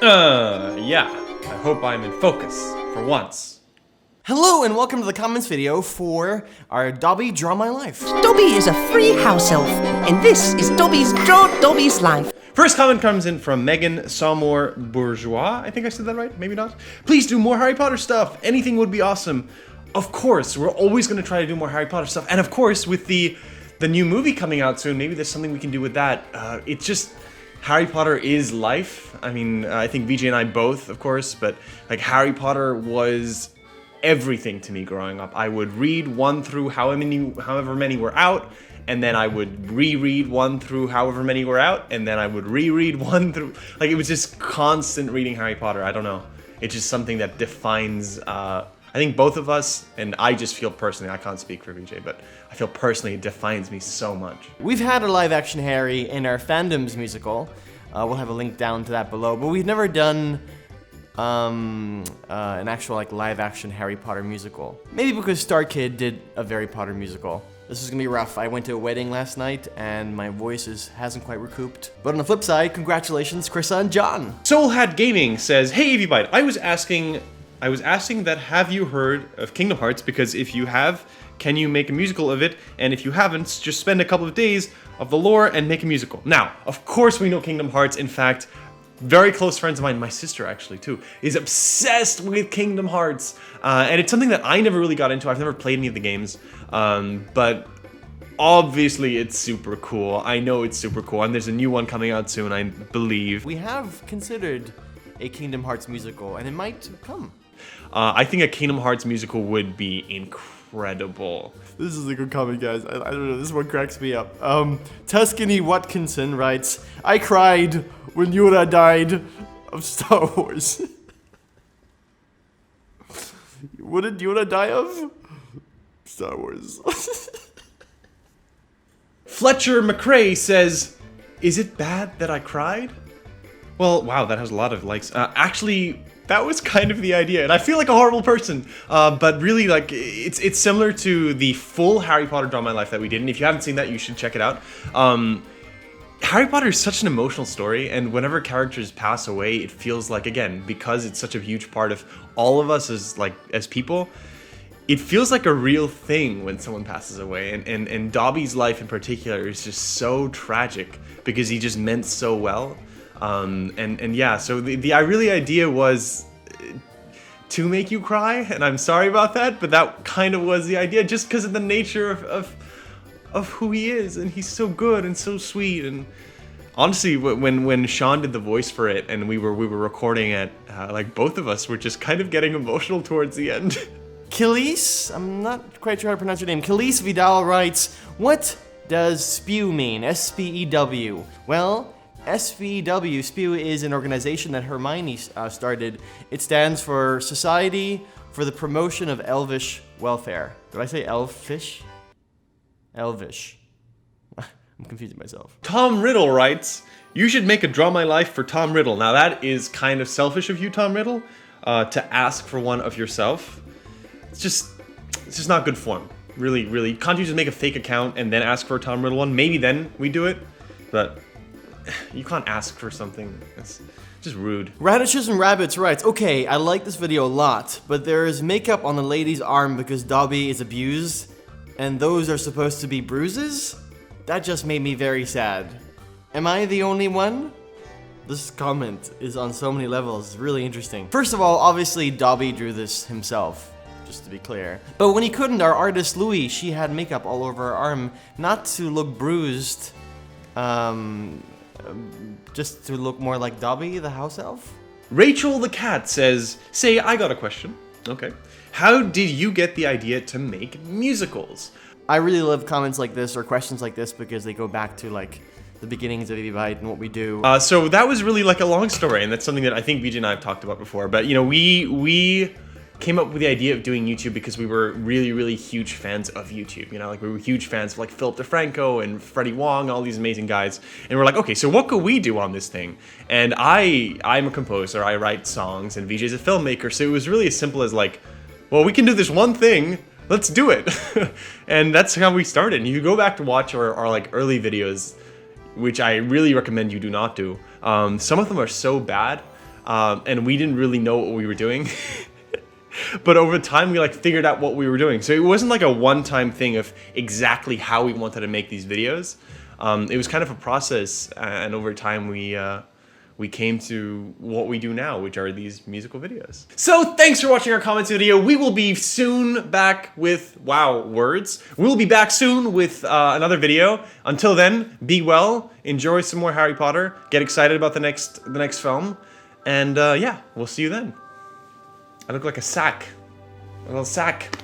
Yeah. I hope I'm in focus for once. Hello and welcome to the comments video for our Dobby Draw My Life. Dobby is a free house elf, and this is Dobby's Draw Dobby's Life. First comment comes in from Megan Saumur Bourgeois. I think I said that right, maybe not. Please do more Harry Potter stuff. Anything would be awesome. Of course, we're always going to try to do more Harry Potter stuff. And of course, with the new movie coming out soon, maybe there's something we can do with that. It's just, Harry Potter is life. I mean, I think Vijay and I both, of course, but like Harry Potter was everything to me growing up. I would read one through however many were out, and then I would reread one through however many were out, and then I would reread one through, like it was just constant reading Harry Potter. I don't know. It's just something that defines, I think both of us, and I just feel personally, I can't speak for Vijay, but I feel personally it defines me so much. We've had a live action Harry in our Fandoms musical. We'll have a link down to that below, but we've never done an actual like live action Harry Potter musical. Maybe because Star Kid did a Harry Potter musical. This is gonna be rough. I went to a wedding last night and my voice hasn't quite recouped. But on the flip side, congratulations, Krissa and John. Soulhat Gaming says, "Hey AVbyte, I was asking that have you heard of Kingdom Hearts? Because if you have, can you make a musical of it? And if you haven't, just spend a couple of days of the lore and make a musical." Now, of course we know Kingdom Hearts. In fact, very close friends of mine, my sister actually too, is obsessed with Kingdom Hearts. And it's something that I never really got into. I've never played any of the games. But obviously it's super cool. I know it's super cool. And there's a new one coming out soon, I believe. We have considered a Kingdom Hearts musical, and it might come. I think a Kingdom Hearts musical would be incredible. This is a good comment, guys. I don't know, this one cracks me up. Tuscany Watkinson writes, "I cried when Yoda died of Star Wars." What did Yoda die of? Star Wars. Fletcher McRae says, "Is it bad that I cried?" Well, wow, that has a lot of likes. Actually, that was kind of the idea, and I feel like a horrible person, but really, like, it's similar to the full Harry Potter Draw My Life that we did, and if you haven't seen that, you should check it out. Harry Potter is such an emotional story, and whenever characters pass away, it feels like, again, because it's such a huge part of all of us as people, it feels like a real thing when someone passes away, and Dobby's life in particular is just so tragic, because he just meant so well. And yeah, so the idea was to make you cry, and I'm sorry about that, but that kind of was the idea, just because of the nature of who he is, and he's so good and so sweet. And honestly, when Sean did the voice for it, and we were recording it, like both of us were just kind of getting emotional towards the end. Khalees, I'm not quite sure how to pronounce your name. Khalees Vidal writes, "What does SPEW mean? S-P-E-W. Well, SPEW is an organization that Hermione started. It stands for Society for the Promotion of Elvish Welfare." Did I say elfish? Elvish. I'm confusing myself. Tom Riddle writes, "You should make a Draw My Life for Tom Riddle." Now that is kind of selfish of you, Tom Riddle, to ask for one of yourself. It's just not good form. Really, really. Can't you just make a fake account and then ask for a Tom Riddle one? Maybe then we do it, but you can't ask for something. It's just rude. Radishes and Rabbits writes, "Okay, I like this video a lot, but there is makeup on the lady's arm because Dobby is abused, and those are supposed to be bruises? That just made me very sad. Am I the only one?" This comment is on so many levels. It's really interesting. First of all, obviously Dobby drew this himself, just to be clear. But when he couldn't, our artist Louie, she had makeup all over her arm, not to look bruised, just to look more like Dobby, the house elf. Rachel the cat says, "Say, I got a question." Okay. "How did you get the idea to make musicals?" I really love comments like this or questions like this because they go back to like the beginnings of AVbyte and what we do. So that was really like a long story, and that's something that I think Vijay and I have talked about before. But you know, we came up with the idea of doing YouTube because we were really, really huge fans of YouTube. You know, like we were huge fans of like Philip DeFranco and Freddie Wong, all these amazing guys. And we're like, okay, so what could we do on this thing? And I'm a composer, I write songs, and Vijay's a filmmaker. So it was really as simple as like, well, we can do this one thing, let's do it. And that's how we started. And you go back to watch our like early videos, which I really recommend you do not do. Some of them are so bad. and we didn't really know what we were doing. But over time, we like figured out what we were doing. So it wasn't like a one-time thing of exactly how we wanted to make these videos. It was kind of a process, and over time we came to what we do now, which are these musical videos. So thanks for watching our comments video. We will be soon back with, wow, words. We'll be back soon with another video. Until then, be well, enjoy some more Harry Potter, get excited about the next film, and yeah, we'll see you then. I look like a sack. A little sack.